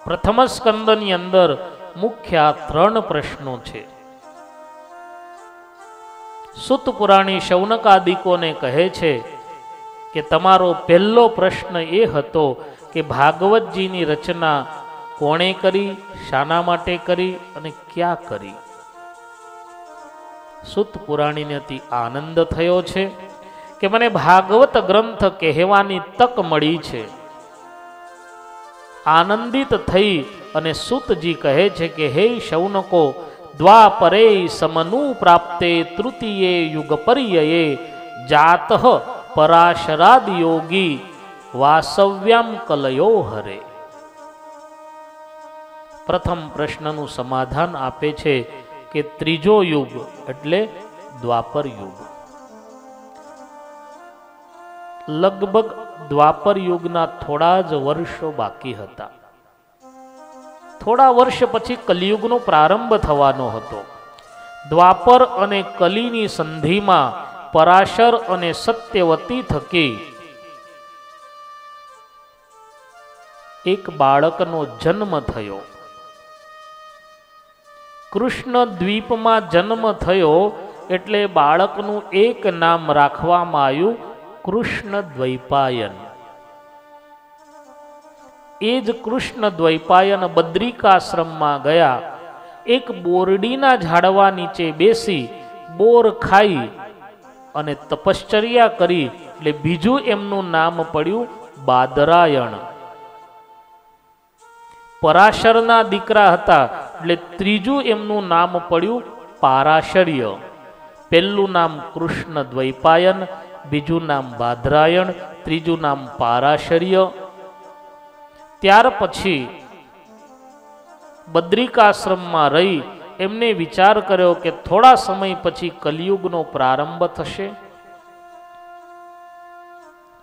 પ્રથમ સ્કંદની અંદર મુખ્ય 3 પ્રશ્નો છે. સુત પુરાણી શૌનકાદિકોને કહે છે કે તમારો પહેલો પ્રશ્ન એ હતો કે ભાગવતજીની રચના કોણે કરી, શાના માટે કરી અને ક્યાં કરી. સુત પુરાણીને અતિ આનંદ થયો છે કે મને ભાગવત ગ્રંથ કહેવાની તક મળી છે. આનંદિત થઈ અને સુતજી કહે છે કે હે શૌનકો, દ્વાપરે સમનુ પ્રાપ્તે તૃતીયે યુગ પર્યયે જાતઃ પરાશરાદ યોગી વાસવ્યામ કલયો હરે. પ્રથમ પ્રશ્નનું સમાધાન આપે છે કે ત્રીજો યુગ એટલે દ્વાપર યુગ. લગભગ દ્વાપર યુગના થોડા જ વર્ષો બાકી હતા. થોડા વર્ષ પછી કલિયુગનો પ્રારંભ થવાનો હતો. દ્વાપર અને કલીની સંધિમાં પરાશર અને સત્યવતી થકી એક બાળકનો જન્મ થયો. કૃષ્ણ દ્વીપમાં જન્મ થયો એટલે બાળકનું એક નામ રાખવામાં આવ્યું કૃષ્ણ દ્વૈપાયન. એ જ કૃષ્ણ દ્વૈપાયન બદ્રિકાશ્રમમાં ગયા. એક બોરડીના ઝાડવા નીચે બેસી બોર ખાઈ અને તપશ્ચર્યા કરી એટલે બીજું એમનું નામ પડ્યું બાદરાયણ. પરાશરના દીકરા હતા એટલે ત્રીજું એમનું નામ પડ્યું પારાશર્ય. પહેલું નામ કૃષ્ણ દ્વૈપાયન, બીજું નામ બાદરાયણ, ત્રીજું નામ પારાશર્ય. ત્યાર પછી બદ્રિકાશ્રમમાં રહી એમને વિચાર કર્યો કે થોડા સમય પછી કલિયુગનો પ્રારંભ થશે.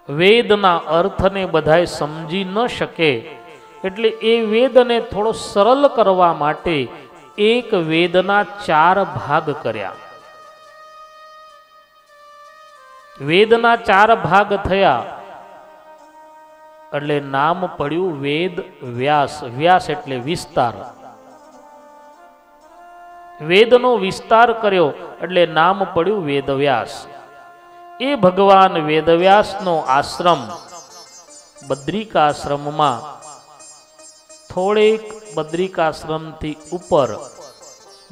વેદના અર્થને બધાય સમજી ન શકે એટલે એ વેદને થોડો સરળ કરવા માટે એક વેદના 4 ભાગ કર્યા. વેદના 4 ભાગ થયા એટલે નામ પડ્યું વેદ વ્યાસ. વ્યાસ એટલે વિસ્તાર. વેદનો વિસ્તાર કર્યો એટલે નામ પડ્યું વેદવ્યાસ. એ ભગવાન વેદવ્યાસનો આશ્રમ બદ્રિકાશ્રમમાં થોડેક બદ્રિકાશ્રમથી ઉપર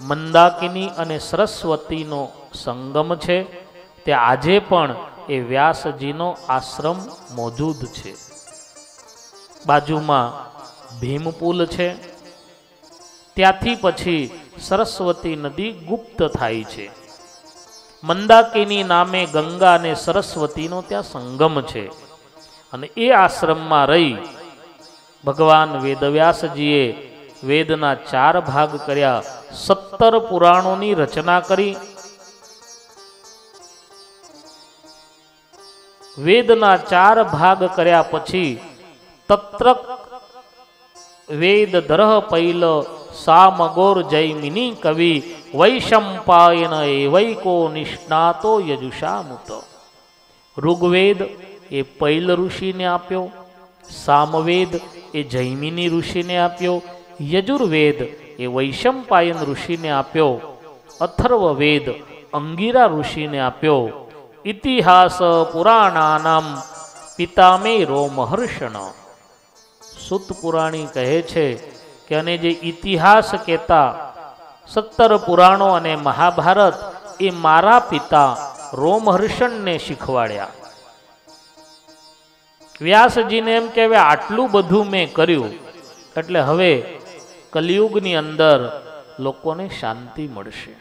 મંદાકિની અને સરસ્વતીનો સંગમ છે. ત્યાં આજે પણ એ વ્યાસજીનો આશ્રમ મોજૂદ છે. બાજુમાં ભીમપુલ છે. ત્યાંથી પછી સરસ્વતી નદી ગુપ્ત થાય છે. મંદાકિની નામે ગંગા અને સરસ્વતીનો ત્યાં સંગમ છે. અને એ આશ્રમમાં રહી ભગવાન વેદવ્યાસજીએ વેદના 4 ભાગ કર્યા. 17 પુરાણોની રચના કરી. વેદના 4 ભાગ કર્યા પછી તત્રક વેદ દરહ પૈલ સામગોર જૈમિની કવિ વૈશંપાયન એવૈકો નિષ્ણાતો યજુષામુત. ઋગ્વેદ એ પૈલ ઋષિને આપ્યો, સામવેદ એ જૈમિની ઋષિને આપ્યો, યજુર્વેદ એ વૈશંપાયન ઋષિને આપ્યો, અથર્વવેદ અંગિરા ઋષિને આપ્યો. ઇતિહાસ પુરાણાનામ પિતામેરો મહર્ષણ. સુત પુરાણી કહે છે કે અને જે ઇતિહાસ કહેતા 17 પુરાણો અને મહાભારત એ મારા પિતા રોમહર્ષણને શીખવાડ્યા. વ્યાસજીને એમ કહેવાય આટલું બધું મેં કર્યું એટલે હવે કલિયુગની અંદર લોકોને શાંતિ મળશે.